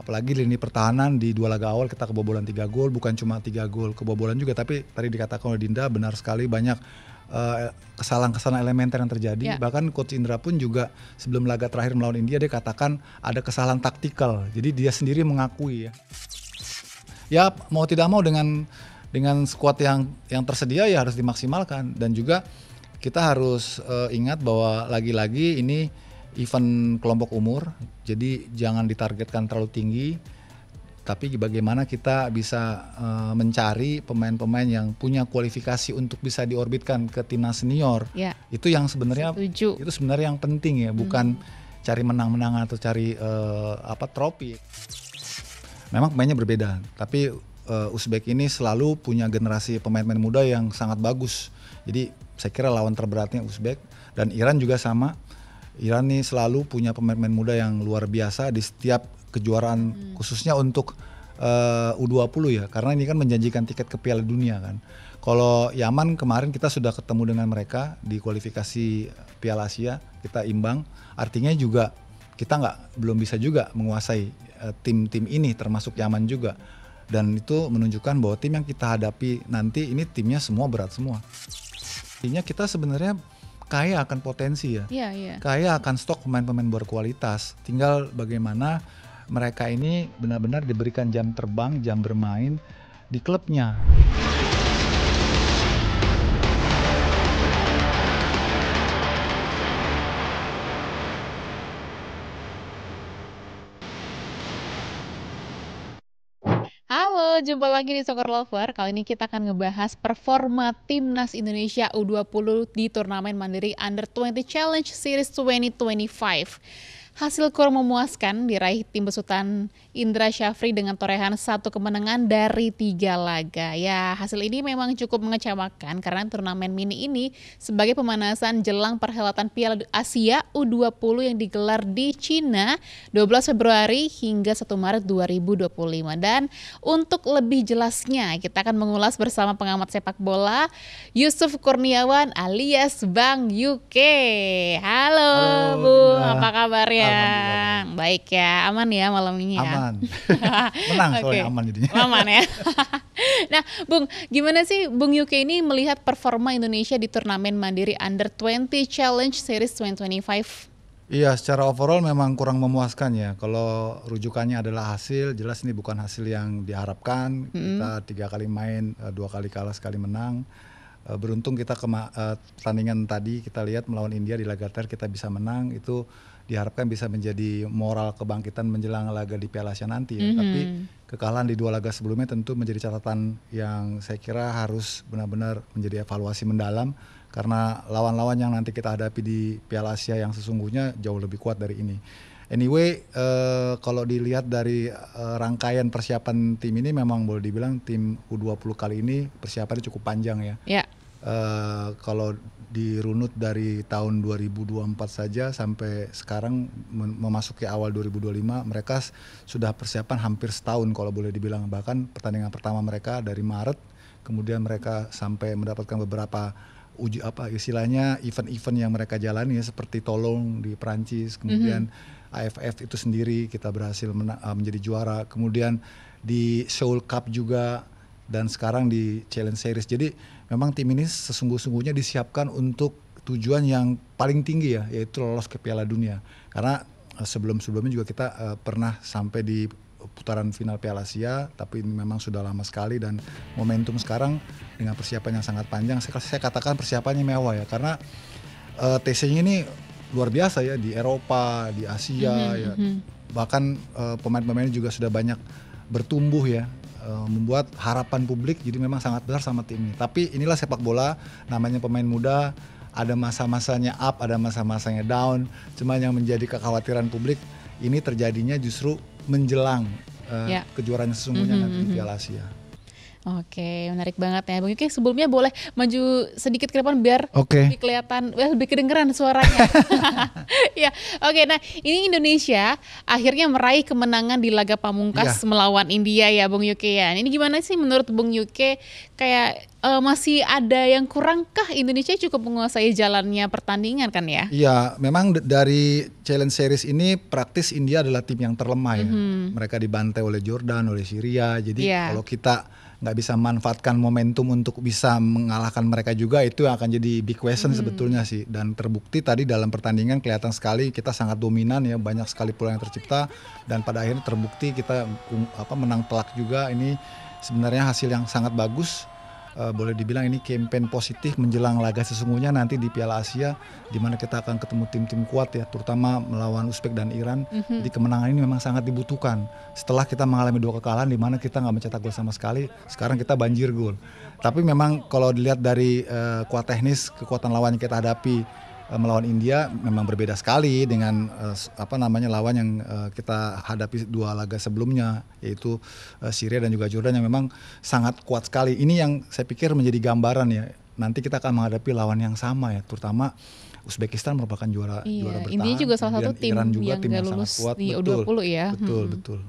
apalagi lini pertahanan di 2 laga awal kita kebobolan 3 gol, bukan cuma 3 gol kebobolan juga, tapi tadi dikatakan oleh Dinda benar sekali banyak kesalahan-kesalahan elementer yang terjadi. Bahkan Coach Indra pun juga sebelum laga terakhir melawan India dia katakan ada kesalahan taktikal. Jadi dia sendiri mengakui ya. Ya mau tidak mau dengan skuad yang tersedia ya harus dimaksimalkan, dan juga kita harus ingat bahwa lagi-lagi ini event kelompok umur, jadi jangan ditargetkan terlalu tinggi. Tapi bagaimana kita bisa mencari pemain-pemain yang punya kualifikasi untuk bisa diorbitkan ke timnas senior. Itu yang sebenarnya itu sebenarnya yang penting ya, bukan cari menang-menang atau cari trofi. Memang pemainnya berbeda, tapi Uzbek ini selalu punya generasi pemain-pemain muda yang sangat bagus. Jadi saya kira lawan terberatnya Uzbek, dan Iran juga sama. Iran nih selalu punya pemain-pemain muda yang luar biasa di setiap kejuaraan, khususnya untuk U20 ya, karena ini kan menjanjikan tiket ke Piala Dunia kan. Kalau Yaman kemarin kita sudah ketemu dengan mereka di kualifikasi Piala Asia, kita imbang, artinya juga kita belum bisa juga menguasai tim-tim ini, termasuk Yaman juga. Dan itu menunjukkan bahwa tim yang kita hadapi nanti ini timnya semua berat semua. Artinya kita sebenarnya kaya akan potensi ya, kaya akan stok pemain-pemain berkualitas. Tinggal bagaimana mereka ini benar-benar diberikan jam terbang, jam bermain di klubnya. Halo, jumpa lagi di Soccer Lover. Kali ini kita akan ngebahas performa Timnas Indonesia U20 di turnamen Mandiri Under 20 Challenge Series 2025. Hasil kurang memuaskan diraih tim besutan Indra Syafri dengan torehan 1 kemenangan dari 3 laga. Ya, hasil ini memang cukup mengecewakan karena turnamen mini ini sebagai pemanasan jelang perhelatan Piala Asia U20 yang digelar di Cina 12 Februari hingga 1 Maret 2025. Dan untuk lebih jelasnya kita akan mengulas bersama pengamat sepak bola Yusuf Kurniawan alias Bang Yuke. Halo Bung, apa kabarnya? Baik ya, aman ya malam ini ya? Aman, menang soalnya aman jadinya. Aman ya. Nah Bung, gimana sih Bung Yuke ini melihat performa Indonesia di turnamen Mandiri Under 20 Challenge Series 2025? Iya, secara overall memang kurang memuaskan ya. Kalau rujukannya adalah hasil, jelas ini bukan hasil yang diharapkan. Kita 3 kali main, 2 kali kalah, sekali menang. Beruntung kita pertandingan tadi kita lihat melawan India di laga terakhir kita bisa menang. Itu diharapkan bisa menjadi moral kebangkitan menjelang laga di Piala Asia nanti ya. Tapi kekalahan di 2 laga sebelumnya tentu menjadi catatan yang saya kira harus benar-benar menjadi evaluasi mendalam, karena lawan-lawan yang nanti kita hadapi di Piala Asia yang sesungguhnya jauh lebih kuat dari ini. Anyway, kalau dilihat dari rangkaian persiapan tim ini memang boleh dibilang tim U20 kali ini persiapannya cukup panjang ya. Kalau dirunut dari tahun 2024 saja sampai sekarang memasuki awal 2025, mereka sudah persiapan hampir setahun kalau boleh dibilang. Bahkan pertandingan pertama mereka dari Maret, kemudian mereka sampai mendapatkan beberapa istilahnya event-event yang mereka jalani ya, seperti Tolong di Perancis, kemudian AFF itu sendiri kita berhasil menjadi juara, kemudian di Seoul Cup juga, dan sekarang di Challenge Series. Jadi memang tim ini sesungguh-sungguhnya disiapkan untuk tujuan yang paling tinggi ya, yaitu lolos ke Piala Dunia. Karena sebelum-sebelumnya juga kita pernah sampai di putaran final Piala Asia, tapi ini memang sudah lama sekali, dan momentum sekarang dengan persiapan yang sangat panjang, saya katakan persiapannya mewah ya, karena TC-nya ini luar biasa ya, di Eropa, di Asia ya, bahkan pemain-pemainnya juga sudah banyak bertumbuh ya, membuat harapan publik jadi memang sangat besar sama tim ini. Tapi inilah sepak bola, namanya pemain muda, ada masa-masanya up, ada masa-masanya down. Cuma yang menjadi kekhawatiran publik ini terjadinya justru menjelang kejuaraan sesungguhnya nanti di Piala Asia. Oke, menarik banget ya. Bung Yuki sebelumnya boleh maju sedikit ke depan biar Oke. lebih kelihatan, lebih kedengeran suaranya. Ya, oke. Nah, ini Indonesia akhirnya meraih kemenangan di laga pamungkas Iya. melawan India ya, Bung Yuki ya. Ini gimana sih menurut Bung Yuki? Kayak masih ada yang kurangkah Indonesia cukup menguasai jalannya pertandingan kan ya? Iya, memang dari Challenge Series ini praktis India adalah tim yang terlemah ya. Mereka dibantai oleh Jordan, oleh Syria. Jadi Iya. kalau kita nggak bisa memanfaatkan momentum untuk bisa mengalahkan mereka juga, itu yang akan jadi big question sebetulnya sih. Dan terbukti tadi dalam pertandingan kelihatan sekali kita sangat dominan ya, banyak sekali peluang yang tercipta dan pada akhirnya terbukti kita menang telak juga. Ini sebenarnya hasil yang sangat bagus. Boleh dibilang ini campaign positif menjelang laga sesungguhnya nanti di Piala Asia, di mana kita akan ketemu tim-tim kuat ya, terutama melawan Uzbek dan Iran. Jadi kemenangan ini memang sangat dibutuhkan. Setelah kita mengalami 2 kekalahan di mana kita nggak mencetak gol sama sekali, sekarang kita banjir gol. Tapi memang kalau dilihat dari kuat teknis, kekuatan lawan yang kita hadapi melawan India memang berbeda sekali dengan lawan yang kita hadapi 2 laga sebelumnya, yaitu Syria dan juga Jordan yang memang sangat kuat sekali. Ini yang saya pikir menjadi gambaran ya, nanti kita akan menghadapi lawan yang sama ya, terutama Uzbekistan merupakan juara bertahan. India juga salah satu tim Iran juga yang tim gak yang sangat lulus kuat. di U20 ya. Betul.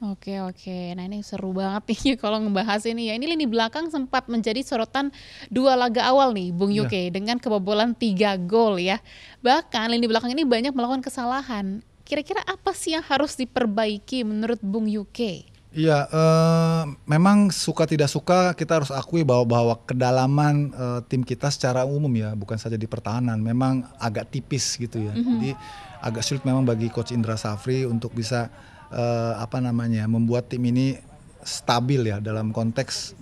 Oke. Nah ini seru banget nih kalau ngebahas ini ya. Ini lini belakang sempat menjadi sorotan 2 laga awal nih Bung Iya. Yuki dengan kebobolan 3 gol ya. Bahkan lini belakang ini banyak melakukan kesalahan. Kira-kira apa sih yang harus diperbaiki menurut Bung Yuki? Iya, memang suka tidak suka kita harus akui bahwa kedalaman tim kita secara umum ya, bukan saja di pertahanan, memang agak tipis gitu ya. Jadi agak sulit memang bagi Coach Indra Safri untuk bisa membuat tim ini stabil ya dalam konteks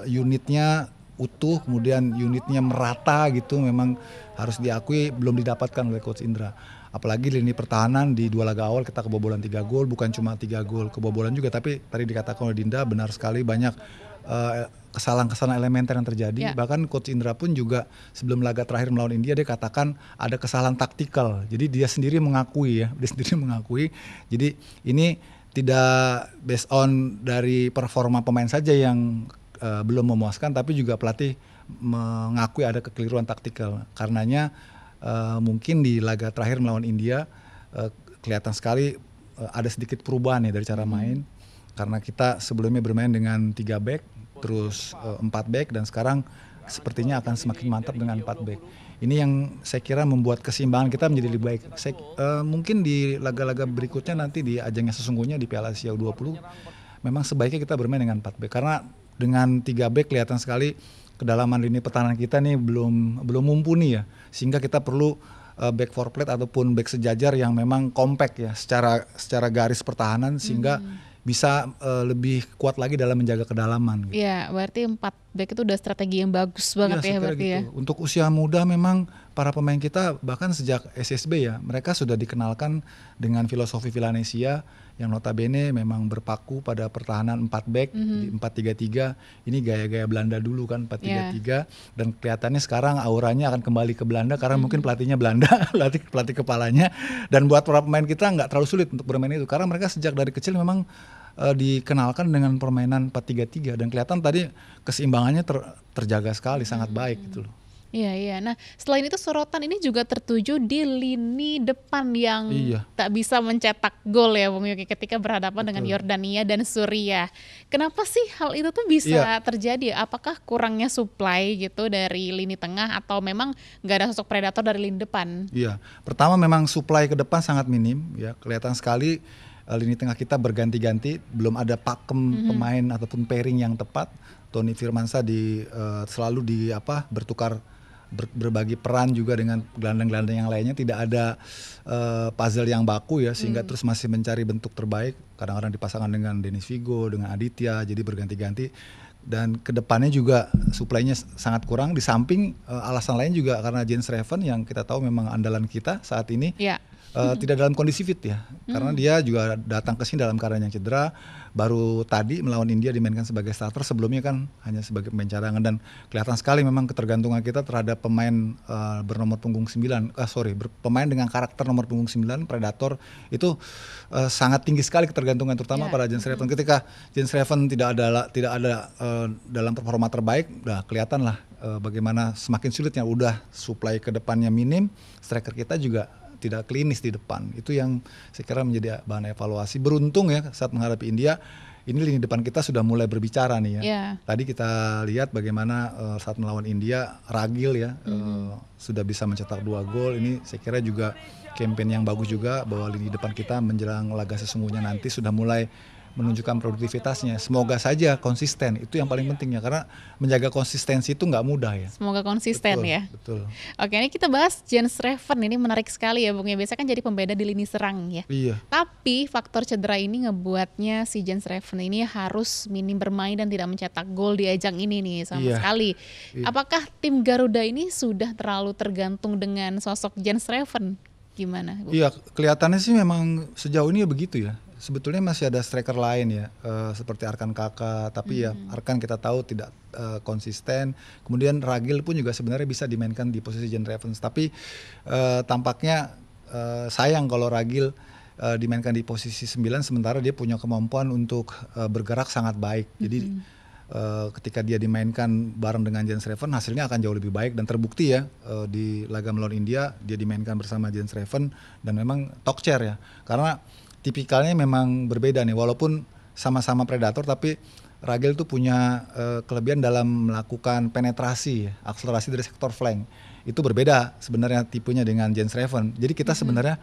unitnya utuh, kemudian unitnya merata gitu, memang harus diakui belum didapatkan oleh Coach Indra. Apalagi lini pertahanan di 2 laga awal kita kebobolan 3 gol, bukan cuma 3 gol kebobolan juga, tapi tadi dikatakan oleh Dinda benar sekali banyak kesalahan-kesalahan elementer yang terjadi. Ya. Bahkan Coach Indra pun juga sebelum laga terakhir melawan India dia katakan ada kesalahan taktikal. Jadi dia sendiri mengakui ya, Jadi ini tidak based on dari performa pemain saja yang belum memuaskan, tapi juga pelatih mengakui ada kekeliruan taktikal. Karenanya mungkin di laga terakhir melawan India kelihatan sekali ada sedikit perubahan ya dari cara main, karena kita sebelumnya bermain dengan 3 back terus 4 back dan sekarang sepertinya akan semakin mantap dengan 4 back. Ini yang saya kira membuat keseimbangan kita menjadi lebih baik. Mungkin di laga-laga berikutnya nanti di ajangnya sesungguhnya di Piala Asia U20 memang sebaiknya kita bermain dengan 4 back, karena dengan 3 back kelihatan sekali kedalaman lini pertahanan kita nih belum mumpuni ya, sehingga kita perlu back four plate ataupun back sejajar yang memang compact ya secara garis pertahanan, sehingga bisa lebih kuat lagi dalam menjaga kedalaman gitu. Iya, berarti 4 back itu udah strategi yang bagus banget ya berarti ya. Untuk usia muda memang para pemain kita bahkan sejak SSB ya, mereka sudah dikenalkan dengan filosofi Villanesia yang notabene memang berpaku pada pertahanan 4 back di 4-3-3. Ini gaya-gaya Belanda dulu kan 4-3-3, dan kelihatannya sekarang auranya akan kembali ke Belanda karena mungkin pelatihnya Belanda, pelatih kepalanya, dan buat para pemain kita nggak terlalu sulit untuk bermain itu karena mereka sejak dari kecil memang dikenalkan dengan permainan 4-3-3 dan kelihatan tadi keseimbangannya terjaga sekali, sangat baik gitu loh. Iya. Nah, selain itu sorotan ini juga tertuju di lini depan yang tak bisa mencetak gol ya Bung Yuki ketika berhadapan dengan Yordania dan Suriah. Kenapa sih hal itu tuh bisa terjadi? Apakah kurangnya supply gitu dari lini tengah atau memang nggak ada sosok predator dari lini depan? Iya, pertama memang supply ke depan sangat minim ya, kelihatan sekali lini tengah kita berganti-ganti, belum ada pakem pemain ataupun pairing yang tepat. Tony Firmansyah selalu bertukar berbagi peran juga dengan gelandang-gelandang yang lainnya, tidak ada puzzle yang baku ya, sehingga terus masih mencari bentuk terbaik, kadang-kadang dipasangkan dengan Dennis Vigo, dengan Aditya, jadi berganti-ganti. Dan kedepannya juga supply-nya sangat kurang, di samping alasan lain juga karena Jens Reven yang kita tahu memang andalan kita saat ini tidak dalam kondisi fit ya, karena dia juga datang ke sini dalam keadaan yang cedera. Baru tadi melawan India dimainkan sebagai starter, sebelumnya kan hanya sebagai pemain cadangan, dan kelihatan sekali memang ketergantungan kita terhadap pemain bernomor punggung 9, pemain dengan karakter nomor punggung 9, predator itu sangat tinggi sekali ketergantungan, terutama pada Jens Reven. Ketika Jens Reven tidak ada dalam performa terbaik, udah kelihatan lah bagaimana semakin sulitnya. Udah supply ke depannya minim, striker kita juga tidak klinis di depan. Itu yang saya kira menjadi bahan evaluasi. Beruntung ya saat menghadapi India, ini lini depan kita sudah mulai berbicara nih ya. Tadi kita lihat bagaimana saat melawan India, Ragil ya sudah bisa mencetak 2 gol. Ini saya kira juga campaign yang bagus juga, bahwa lini depan kita menjelang laga sesungguhnya nanti sudah mulai menunjukkan produktivitasnya. Semoga saja konsisten, itu yang paling penting ya, karena menjaga konsistensi itu nggak mudah ya. Semoga konsisten ya. Betul. Oke, ini kita bahas Jens Reven, ini menarik sekali ya Bung ya. Biasanya kan jadi pembeda di lini serang ya. Iya. Tapi faktor cedera ini ngebuatnya si Jens Reven ini harus minim bermain dan tidak mencetak gol di ajang ini nih sama sekali. Apakah tim Garuda ini sudah terlalu tergantung dengan sosok Jens Reven? Gimana, Bu? Iya, kelihatannya sih memang sejauh ini ya begitu ya. Sebetulnya masih ada striker lain ya, seperti Arkan Kakak, tapi ya Arkan kita tahu tidak konsisten. Kemudian Ragil pun juga sebenarnya bisa dimainkan di posisi Jens Reven, tapi tampaknya sayang kalau Ragil dimainkan di posisi 9, sementara dia punya kemampuan untuk bergerak sangat baik. Jadi ketika dia dimainkan bareng dengan Jens Reven, hasilnya akan jauh lebih baik, dan terbukti ya di laga melawan India dia dimainkan bersama Jens Reven, dan memang talk chair ya, karena tipikalnya memang berbeda nih, walaupun sama-sama predator, tapi Ragil tuh punya kelebihan dalam melakukan penetrasi, akselerasi dari sektor flank. Itu berbeda sebenarnya tipenya dengan Jens Reven. Jadi kita sebenarnya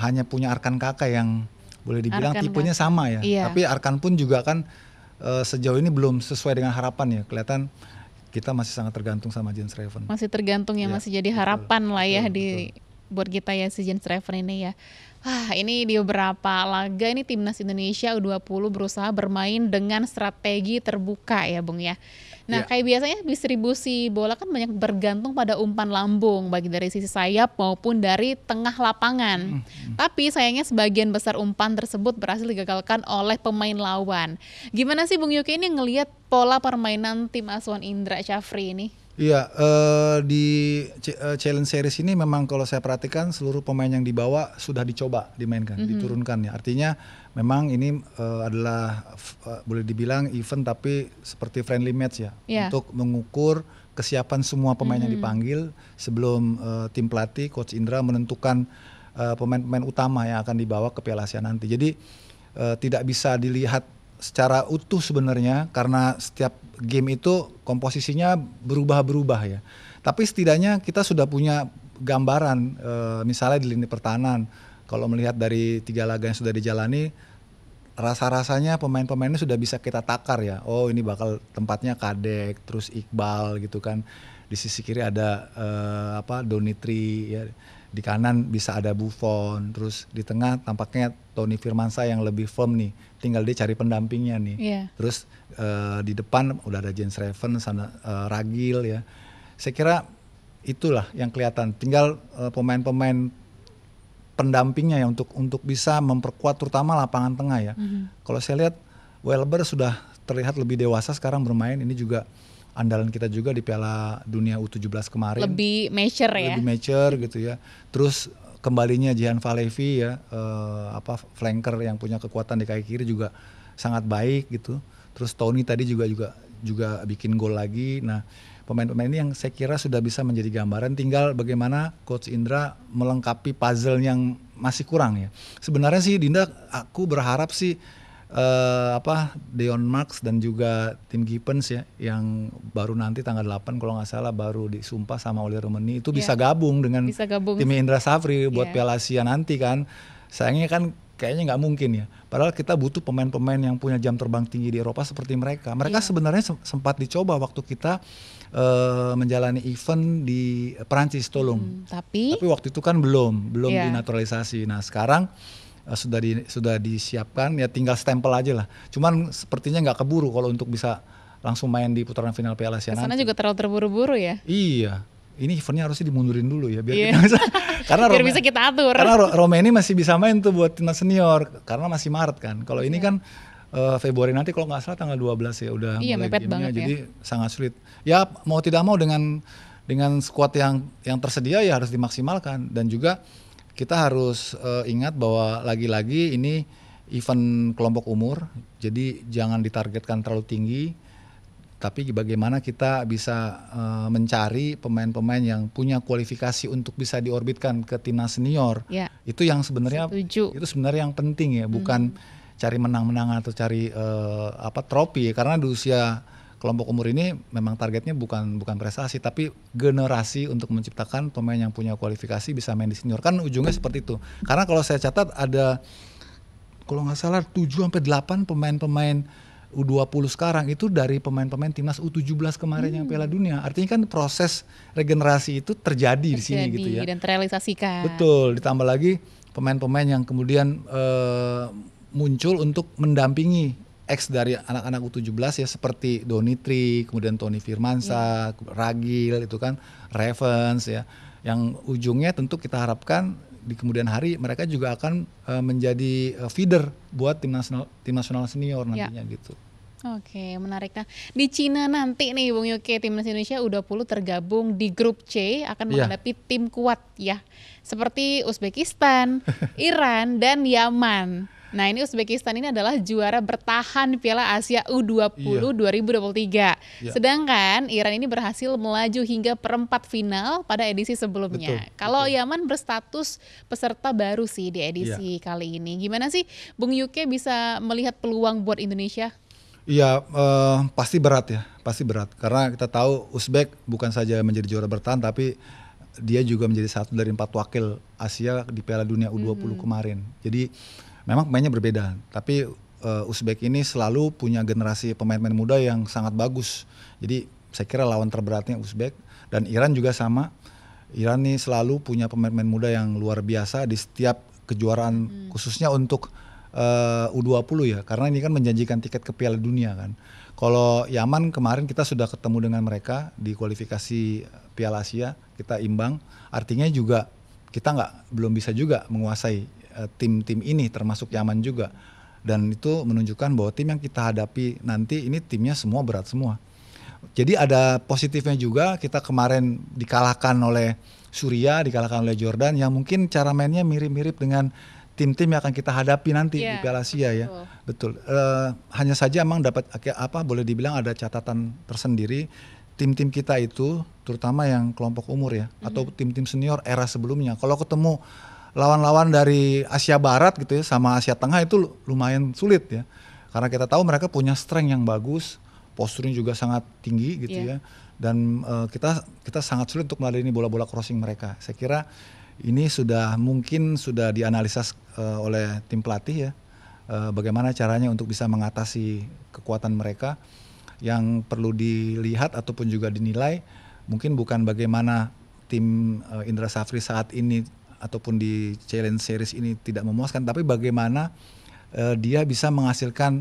hanya punya Arkan Kakak yang boleh dibilang tipenya sama ya. Tapi Arkan pun juga kan sejauh ini belum sesuai dengan harapan ya. Kelihatan kita masih sangat tergantung sama Jens Reven. Masih tergantung ya, masih jadi harapan lah ya buat kita ya si Jens Reven ini ya. Ini di beberapa laga ini timnas Indonesia U20 berusaha bermain dengan strategi terbuka ya Bung ya. Nah kayak biasanya distribusi bola kan banyak bergantung pada umpan lambung, baik dari sisi sayap maupun dari tengah lapangan. Tapi sayangnya sebagian besar umpan tersebut berhasil digagalkan oleh pemain lawan. Gimana sih Bung Yuki ini ngelihat pola permainan tim asuhan Indra Syafri ini? Iya, di challenge series ini memang kalau saya perhatikan seluruh pemain yang dibawa sudah dicoba dimainkan, diturunkan ya. Artinya memang ini adalah boleh dibilang event tapi seperti friendly match ya, untuk mengukur kesiapan semua pemain yang dipanggil sebelum tim pelatih Coach Indra menentukan pemain-pemain utama yang akan dibawa ke Piala Asia nanti. Jadi tidak bisa dilihat secara utuh sebenarnya, karena setiap game itu komposisinya berubah-berubah ya. Tapi setidaknya kita sudah punya gambaran, misalnya di lini pertahanan, kalau melihat dari 3 laga yang sudah dijalani, rasa-rasanya pemain-pemainnya sudah bisa kita takar ya. Oh ini bakal tempatnya Kadek, terus Iqbal gitu kan. Di sisi kiri ada Donitri ya. Di kanan bisa ada Buffon, terus di tengah tampaknya Tony Firmansyah yang lebih firm nih, tinggal dia cari pendampingnya nih. Terus di depan udah ada Jens Reven, sana Ragil ya. Saya kira itulah yang kelihatan. Tinggal pemain-pemain pendampingnya ya untuk bisa memperkuat terutama lapangan tengah ya. Kalau saya lihat Welber sudah terlihat lebih dewasa sekarang bermain. Ini juga andalan kita juga di Piala Dunia U17 kemarin. Lebih mature ya. Lebih mature gitu ya. Terus kembalinya Jihan Valevi ya, flanker yang punya kekuatan di kaki kiri juga sangat baik gitu. Terus Tony tadi juga bikin gol lagi. Nah, pemain-pemain ini yang saya kira sudah bisa menjadi gambaran, tinggal bagaimana Coach Indra melengkapi puzzle yang masih kurang ya. Sebenarnya sih Dinda, aku berharap sih Deon Marks dan juga Tim Gibbons ya, yang baru nanti tanggal 8 kalau nggak salah baru disumpah sama Oli Romani itu bisa gabung dengan tim Indra Syafri buat Piala Asia nanti kan. Sayangnya kan kayaknya nggak mungkin ya. Padahal kita butuh pemain-pemain yang punya jam terbang tinggi di Eropa seperti mereka. Mereka sebenarnya sempat dicoba waktu kita menjalani event di Perancis Tolong. Tapi waktu itu kan belum dinaturalisasi. Nah sekarang sudah disiapkan ya, tinggal stempel aja lah. Cuman sepertinya nggak keburu kalau untuk bisa langsung main di putaran final Piala Asia nanti. Kesana juga terlalu terburu-buru ya? Iya, ini eventnya harusnya dimundurin dulu ya biar Iya. kita bisa karena Biar bisa kita atur. karena Romeni masih bisa main tuh buat timnas senior karena masih Maret kan. Kalau ini kan Februari nanti kalau nggak salah tanggal 12 ya udah Iya, mulai mepet gamenya, banget ya. jadi sangat sulit. Ya mau tidak mau dengan skuad yang tersedia ya harus dimaksimalkan, dan juga kita harus ingat bahwa lagi-lagi ini event kelompok umur, jadi jangan ditargetkan terlalu tinggi. Tapi bagaimana kita bisa mencari pemain-pemain yang punya kualifikasi untuk bisa diorbitkan ke timnas senior. Ya. Itu yang sebenarnya Setuju. itu sebenarnya yang penting ya, bukan cari menang-menang atau cari trofi. Karena di usia kelompok umur ini memang targetnya bukan prestasi, tapi generasi untuk menciptakan pemain yang punya kualifikasi bisa main di senior. Kan ujungnya seperti itu. Karena kalau saya catat ada kalau nggak salah 7-8 pemain-pemain U20 sekarang itu dari pemain-pemain timnas U17 kemarin yang Piala Dunia. Artinya kan proses regenerasi itu terjadi di sini gitu ya. Dan terrealisasikan. Betul, ditambah lagi pemain-pemain yang kemudian muncul untuk mendampingi ex dari anak-anak U17 ya, seperti Donitri, kemudian Tony Firmansyah, Ragil itu kan, Revens ya. Yang ujungnya tentu kita harapkan di kemudian hari mereka juga akan menjadi feeder buat tim nasional senior nantinya gitu. Oke, menarik. Nah, di Cina nanti nih Bung Yuke, timnas Indonesia U20 tergabung di grup C akan menghadapi tim kuat ya. Seperti Uzbekistan, Iran, dan Yaman. Nah, ini Uzbekistan ini adalah juara bertahan Piala Asia U20 2023. Sedangkan Iran ini berhasil melaju hingga perempat final pada edisi sebelumnya. Kalau Yaman berstatus peserta baru sih di edisi kali ini. Gimana sih Bung Yuke bisa melihat peluang buat Indonesia? Iya, pasti berat ya, pasti berat. Karena kita tahu Uzbek bukan saja menjadi juara bertahan, tapi dia juga menjadi satu dari 4 wakil Asia di Piala Dunia U20 kemarin. Jadi memang pemainnya berbeda, tapi Uzbek ini selalu punya generasi pemain-pemain muda yang sangat bagus. Jadi saya kira lawan terberatnya Uzbek, dan Iran juga sama. Iran nih selalu punya pemain-pemain muda yang luar biasa di setiap kejuaraan, khususnya untuk U20 ya, karena ini kan menjanjikan tiket ke Piala Dunia kan. Kalau Yaman kemarin kita sudah ketemu dengan mereka di kualifikasi Piala Asia, kita imbang, artinya juga kita belum bisa juga menguasai tim-tim ini, termasuk Yaman juga. Dan itu menunjukkan bahwa tim yang kita hadapi nanti ini timnya semua berat semua. Jadi ada positifnya juga, kita kemarin dikalahkan oleh Suriah, dikalahkan oleh Jordan, yang mungkin cara mainnya mirip-mirip dengan tim-tim yang akan kita hadapi nanti di Piala Asia ya. Betul. Hanya saja emang dapat boleh dibilang ada catatan tersendiri. Tim-tim kita itu, terutama yang kelompok umur ya, atau tim-tim senior era sebelumnya, kalau ketemu lawan-lawan dari Asia Barat gitu ya sama Asia Tengah itu lumayan sulit ya, karena kita tahu mereka punya strength yang bagus, posturnya juga sangat tinggi gitu ya, dan kita sangat sulit untuk meladeni bola-bola crossing mereka. Saya kira ini mungkin sudah dianalisa oleh tim pelatih ya, bagaimana caranya untuk bisa mengatasi kekuatan mereka. Yang perlu dilihat ataupun juga dinilai mungkin bukan bagaimana tim Indra Safri saat ini ataupun di Challenge Series ini tidak memuaskan, tapi bagaimana dia bisa menghasilkan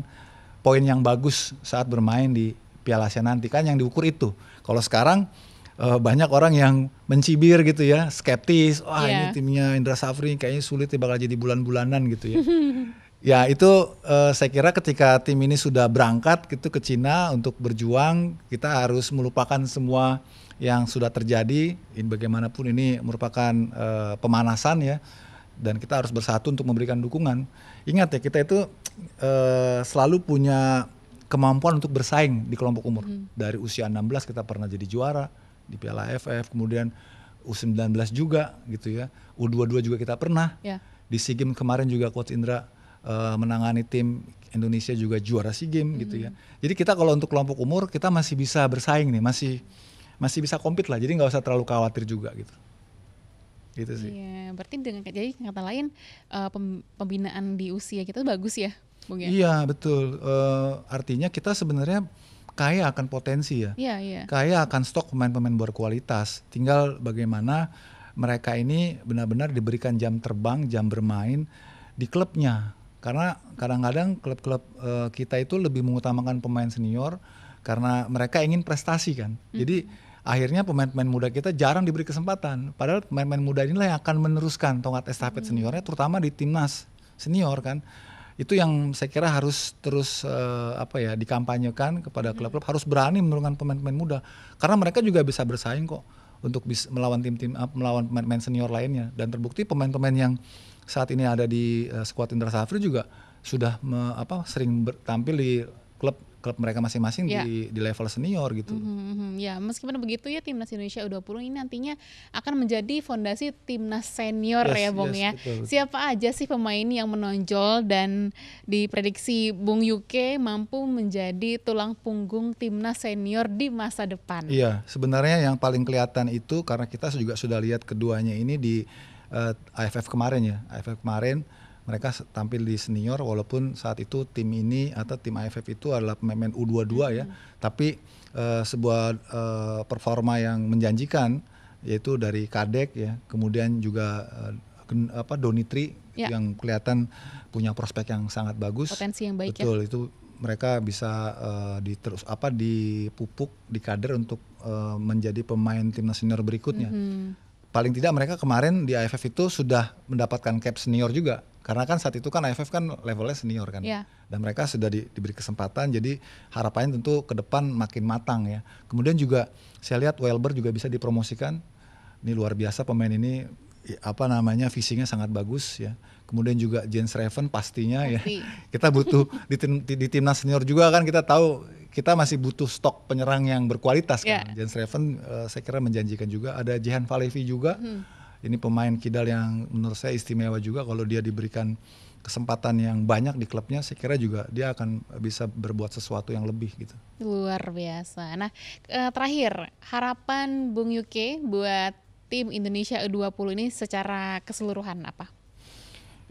poin yang bagus saat bermain di Piala Asia nanti, kan yang diukur itu. Kalau sekarang banyak orang yang mencibir gitu ya, skeptis, ini timnya Indra Safri kayaknya sulit ya, bakal jadi bulan-bulanan gitu ya. Ya itu saya kira ketika tim ini sudah berangkat gitu ke Cina untuk berjuang, kita harus melupakan semua yang sudah terjadi. Bagaimanapun ini merupakan pemanasan ya, dan kita harus bersatu untuk memberikan dukungan. Ingat ya, kita itu selalu punya kemampuan untuk bersaing di kelompok umur. Dari usia 16 kita pernah jadi juara di Piala AFF, kemudian U19 juga gitu ya, U22 juga kita pernah. Di SEA Games kemarin juga Coach Indra menangani tim Indonesia juga juara SEA Games gitu ya. Jadi kita kalau untuk kelompok umur kita masih bisa bersaing nih, masih bisa compete lah. Jadi nggak usah terlalu khawatir juga gitu. Gitu sih. Iya, berarti dengan jadi kata lain pembinaan di usia kita bagus ya, Bung ya? Iya betul. Artinya kita sebenarnya kaya akan potensi ya. Iya. Kaya akan stok pemain-pemain berkualitas. Tinggal bagaimana mereka ini benar-benar diberikan jam terbang, jam bermain di klubnya. Karena kadang-kadang klub-klub kita itu lebih mengutamakan pemain senior karena mereka ingin prestasi kan. Jadi akhirnya pemain-pemain muda kita jarang diberi kesempatan. Padahal pemain-pemain muda inilah yang akan meneruskan tongkat estafet seniornya, terutama di timnas senior kan. Itu yang saya kira harus terus dikampanyekan kepada klub-klub, harus berani menurunkan pemain-pemain muda karena mereka juga bisa bersaing kok untuk melawan melawan pemain-pemain senior lainnya. Dan terbukti pemain-pemain yang saat ini ada di skuad Indra Safri juga sudah sering tampil di klub mereka masing-masing di level senior gitu. Ya, meskipun begitu ya timnas Indonesia U20 ini nantinya akan menjadi fondasi timnas senior ya Bung ya. Betul. Siapa aja sih pemain yang menonjol dan diprediksi Bung Yuke mampu menjadi tulang punggung timnas senior di masa depan? Iya, sebenarnya yang paling kelihatan itu karena kita juga sudah lihat keduanya ini di AFF kemarin ya. AFF kemarin mereka tampil di senior walaupun saat itu tim ini atau tim AFF itu adalah pemain U22 ya, tapi sebuah performa yang menjanjikan yaitu dari Kadek ya, kemudian juga Donitri yang kelihatan punya prospek yang sangat bagus, potensi yang baik. Betul, itu mereka bisa dipupuk, dikader untuk menjadi pemain timnas senior berikutnya. Paling tidak mereka kemarin di AFF itu sudah mendapatkan cap senior juga. Karena kan saat itu kan AFF kan levelnya senior kan. Dan mereka sudah diberi kesempatan, jadi harapannya tentu ke depan makin matang ya. Kemudian juga saya lihat Welber juga bisa dipromosikan. Ini luar biasa pemain ini, visinya sangat bagus ya. Kemudian juga Jens Reven pastinya ya. Kita butuh di timnas senior juga kan, kita tahu kita masih butuh stok penyerang yang berkualitas kan. Jens Reven saya kira menjanjikan juga. Ada Jehan Falevi juga. Ini pemain kidal yang menurut saya istimewa juga, kalau dia diberikan kesempatan yang banyak di klubnya, saya kira juga dia akan bisa berbuat sesuatu yang lebih gitu. Luar biasa. Nah, terakhir harapan Bung Yuke buat tim Indonesia U20 ini secara keseluruhan apa?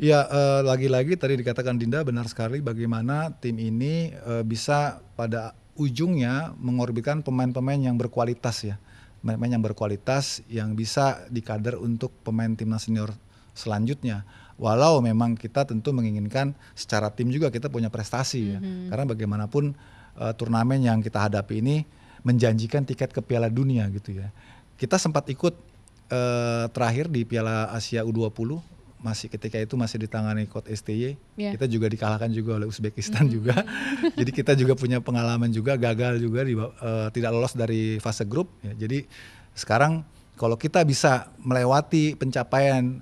Ya, lagi-lagi tadi dikatakan Dinda benar sekali, bagaimana tim ini bisa pada ujungnya mengorbitkan pemain-pemain yang berkualitas ya. Pemain yang berkualitas yang bisa dikader untuk pemain timnas senior selanjutnya. Walau memang kita tentu menginginkan secara tim juga kita punya prestasi ya. Karena bagaimanapun turnamen yang kita hadapi ini menjanjikan tiket ke Piala Dunia gitu ya. Kita sempat ikut terakhir di Piala Asia U20, ketika itu masih ditangani Coach STY. Kita juga dikalahkan juga oleh Uzbekistan juga. Jadi kita juga punya pengalaman juga, gagal juga tidak lolos dari fase grup ya. Jadi sekarang kalau kita bisa melewati pencapaian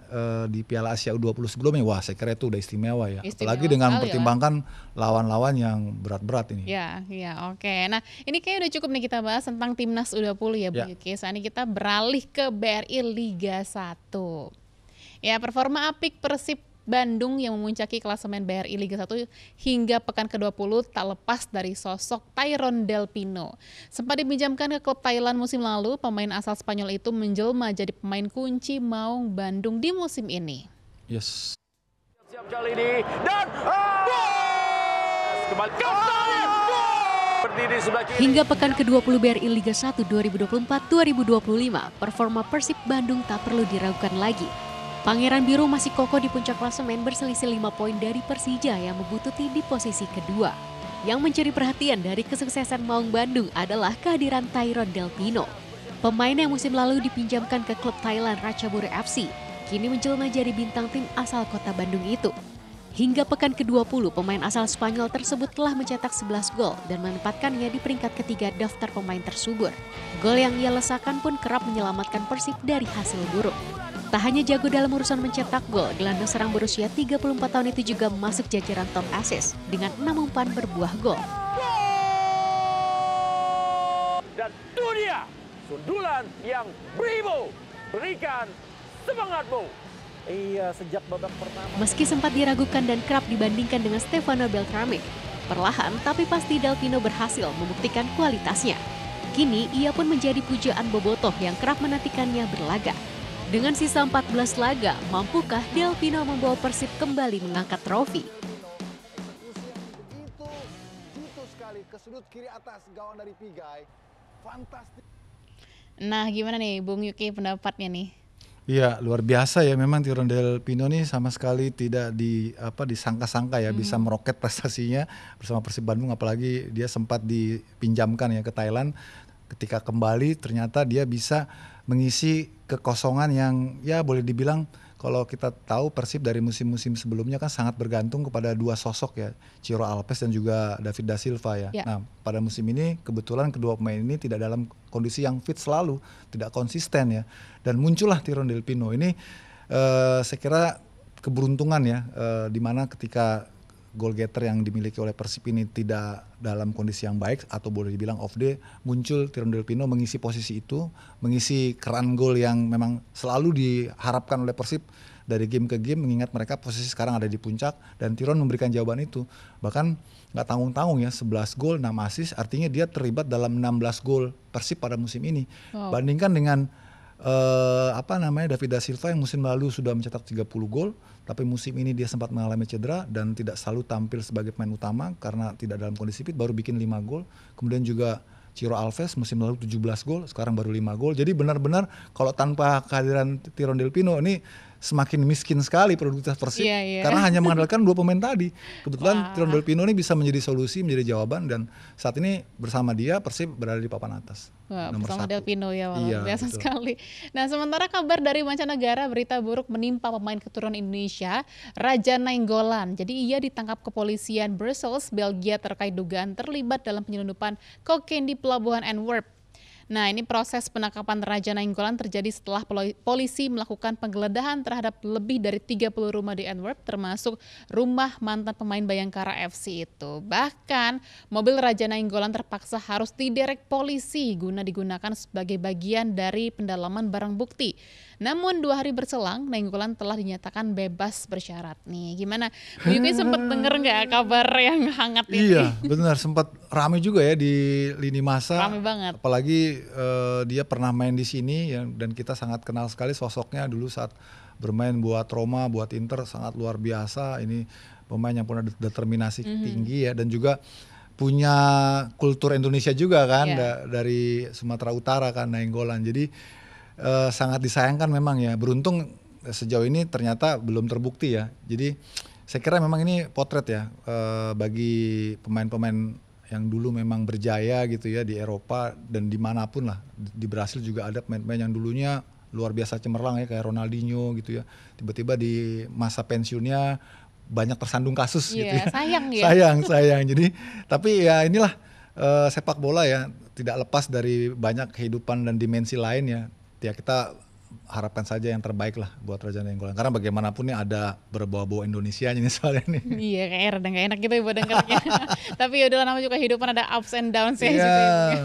di Piala Asia U20 sebelumnya, wah saya kira itu udah istimewa ya. Apalagi dengan mempertimbangkan lawan-lawan yang berat-berat ini. Ya, oke. Nah, ini kayak udah cukup nih kita bahas tentang timnas U20 ya, Bu Yuke. Saat ini kita beralih ke BRI Liga 1. Ya, performa apik Persib Bandung yang memuncaki klasemen BRI Liga 1 hingga pekan ke-20 tak lepas dari sosok Tyrone Del Pino. Sempat dipinjamkan ke klub Thailand musim lalu, pemain asal Spanyol itu menjelma jadi pemain kunci Maung Bandung di musim ini. Yes. Siap kali ini dan kembali hingga pekan ke-20 BRI Liga 1 2024-2025, performa Persib Bandung tak perlu diragukan lagi. Pangeran Biru masih kokoh di puncak klasemen berselisih 5 poin dari Persija yang membututi di posisi kedua. Yang mencuri perhatian dari kesuksesan Maung Bandung adalah kehadiran Tyrone Del Pino. Pemain yang musim lalu dipinjamkan ke klub Thailand Ratchaburi FC, kini menjelma jadi bintang tim asal kota Bandung itu. Hingga pekan ke-20, pemain asal Spanyol tersebut telah mencetak 11 gol dan menempatkannya di peringkat ketiga daftar pemain tersubur. Gol yang ia lesakan pun kerap menyelamatkan Persib dari hasil buruk. Tak hanya jago dalam urusan mencetak gol, gelandang serang berusia 34 tahun itu juga masuk jajaran top assist dengan 6 umpan berbuah gol. Dan itu dia sundulan yang beribu, berikan semangatmu. Iya, sejak babak pertama. Meski sempat diragukan dan kerap dibandingkan dengan Stefano Beltrame, perlahan tapi pasti Del Pino berhasil membuktikan kualitasnya. Kini ia pun menjadi pujaan bobotoh yang kerap menantikannya berlaga. Dengan sisa 14 laga, mampukah Del Pino membawa Persib kembali mengangkat trofi? Begitu sekali ke sudut kiri atas gawang dari Pigai. Fantastis. Nah, gimana nih Bung Yuki pendapatnya nih? Iya, luar biasa ya, memang Tyrone Del Pino nih sama sekali tidak disangka-sangka ya bisa meroket prestasinya bersama Persib Bandung, apalagi dia sempat dipinjamkan ya ke Thailand. ketika kembali ternyata dia bisa mengisi kekosongan yang ya boleh dibilang kalau kita tahu Persib dari musim-musim sebelumnya kan sangat bergantung kepada dua sosok ya, Ciro Alves dan juga David da Silva ya. Nah, pada musim ini kebetulan kedua pemain ini tidak dalam kondisi yang fit selalu, tidak konsisten ya. Dan muncullah Tyrone Del Pino. Ini saya kira keberuntungan ya, di mana ketika goal getter yang dimiliki oleh Persib ini tidak dalam kondisi yang baik atau boleh dibilang off day, muncul Tyrone Del Pino mengisi posisi itu, mengisi keran gol yang memang selalu diharapkan oleh Persib dari game ke game, mengingat mereka posisi sekarang ada di puncak dan Tyrone memberikan jawaban itu. Bahkan nggak tanggung-tanggung ya, 11 gol 6 assist, artinya dia terlibat dalam 16 gol Persib pada musim ini. Bandingkan dengan David da Silva yang musim lalu sudah mencetak 30 gol, tapi musim ini dia sempat mengalami cedera dan tidak selalu tampil sebagai pemain utama karena tidak dalam kondisi fit, baru bikin 5 gol. Kemudian juga Ciro Alves musim lalu 17 gol, sekarang baru 5 gol. Jadi benar-benar kalau tanpa kehadiran Tyrone Del Pino ini semakin miskin sekali produktivitas Persib karena hanya mengandalkan dua pemain tadi. Kebetulan Tyrone Del Pino ini bisa menjadi solusi, menjadi jawaban, dan saat ini bersama dia Persib berada di papan atas. Wah, nomor bersama 1. Del Pino ya, biasa betul. sekali. Nah, sementara kabar dari mancanegara, berita buruk menimpa pemain keturunan Indonesia, Raja Nainggolan. Jadi ia ditangkap kepolisian Brussels, Belgia terkait dugaan terlibat dalam penyelundupan kokain di pelabuhan Antwerp. Nah, ini proses penangkapan Raja Nainggolan terjadi setelah polisi melakukan penggeledahan terhadap lebih dari 30 rumah di Antwerp, termasuk rumah mantan pemain Bayangkara FC itu. Bahkan, mobil Raja Nainggolan terpaksa harus diderek polisi guna digunakan sebagai bagian dari pendalaman barang bukti. Namun 2 hari berselang, Nainggolan telah dinyatakan bebas bersyarat. Nih, gimana? Bu Yuki sempat denger nggak kabar yang hangat ini? Iya, benar, sempat ramai juga ya di lini masa. Ramai banget. Apalagi dia pernah main di sini ya, dan kita sangat kenal sekali sosoknya dulu saat bermain buat Roma, buat Inter, sangat luar biasa. Ini pemain yang punya determinasi tinggi ya, dan juga punya kultur Indonesia juga kan, dari Sumatera Utara kan, Nainggolan. Jadi sangat disayangkan memang ya. Beruntung sejauh ini ternyata belum terbukti ya. Jadi saya kira memang ini potret ya bagi pemain-pemain yang dulu memang berjaya gitu ya di Eropa dan dimanapun lah. Di Brasil juga ada pemain-pemain yang dulunya luar biasa cemerlang ya, kayak Ronaldinho gitu ya. Tiba-tiba di masa pensiunnya banyak tersandung kasus gitu ya. Sayang ya. Sayang. Jadi tapi ya inilah sepak bola ya, tidak lepas dari banyak kehidupan dan dimensi lain ya. Ya kita harapkan saja yang terbaik lah buat Raja Nainggolan, karena bagaimanapun nih ada berbau-bau Indonesia nih soalnya nih. Iya, kayak rada gak enak gitu ya buat dengarnya. Tapi yaudahlah, namanya juga kehidupan ada ups and downs ya. Iya,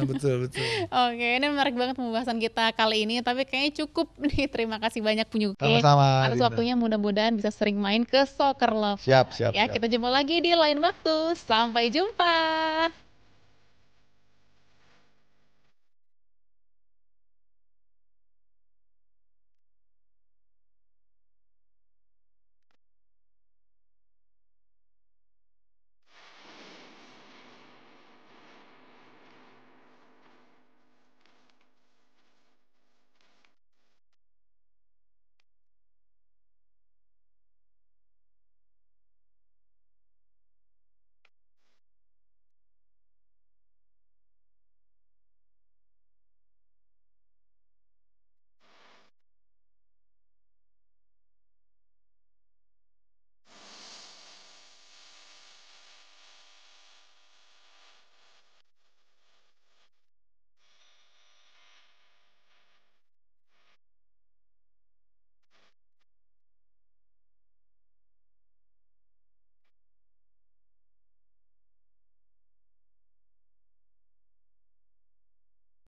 betul. Oke, ini menarik banget pembahasan kita kali ini, tapi kayaknya cukup nih. Terima kasih banyak Punyuke Sama-sama, atas Dinda. waktunya, mudah-mudahan bisa sering main ke Soccer Love. Siap. Ya, kita jumpa lagi di lain waktu. Sampai jumpa.